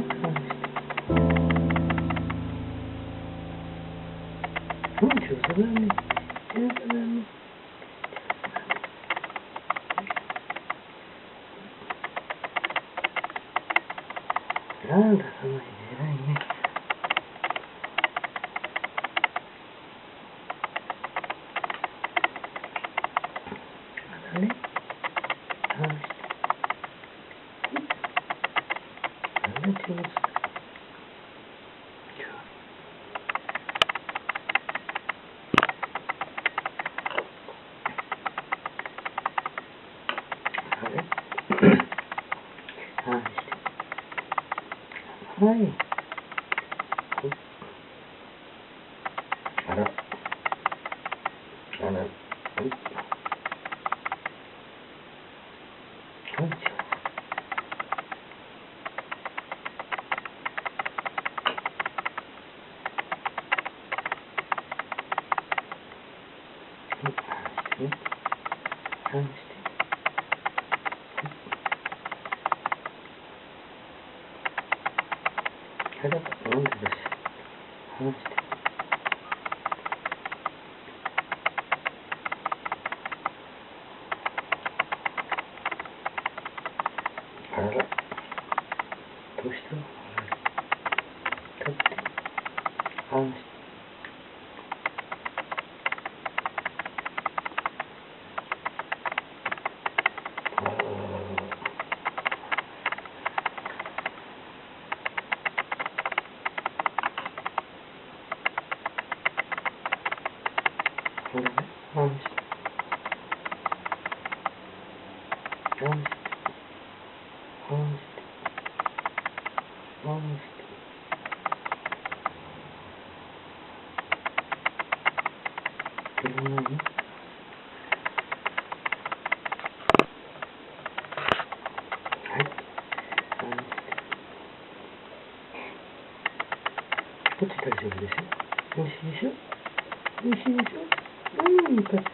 上手だね。上手だね。なんだ、その日偉いね。まだね。なんだ上手だ。はい。あら。あら。はい。離して。あら、なんでだし。離して。あらら。どうしたの？立って。離して。離して。離して。離して。離して。でもない？はい。離して。こっち大丈夫ですよ。おいしいでしょ？おいしいでしょ？よかった。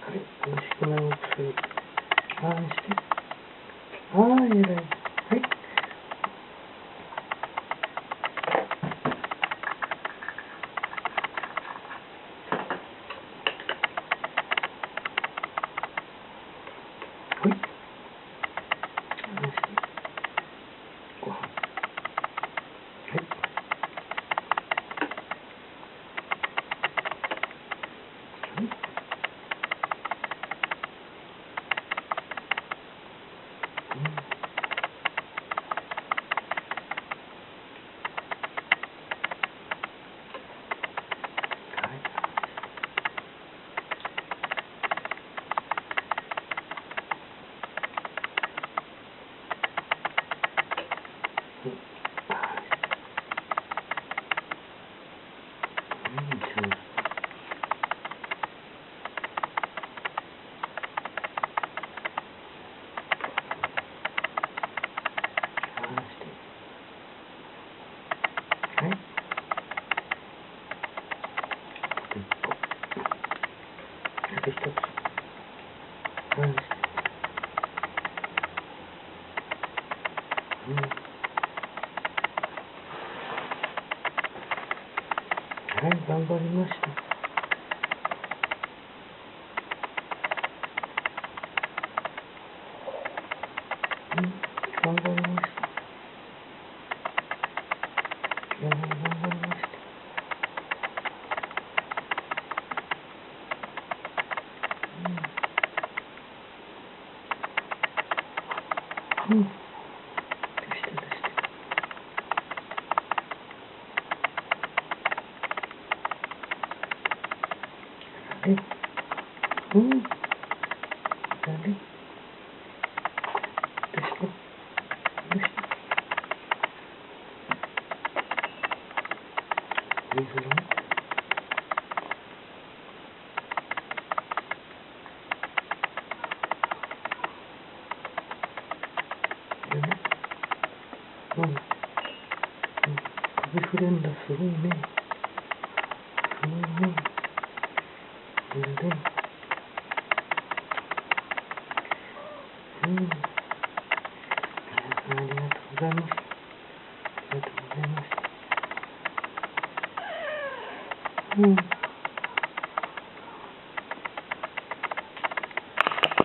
はい。楽しくなるくする。ああして。ああ、偉い。はい。はい。ああして。ご飯。はい。はい。あと一つ。離して。はい、頑張りました。頑張りました。頑張りました。出して。て。うん。だね。どうした？どうした？水飲む？だね。うん。うん。首振るんだ。すごいね。すごいね。だね。うん。ありがとうございます。ありがとうございます。うん。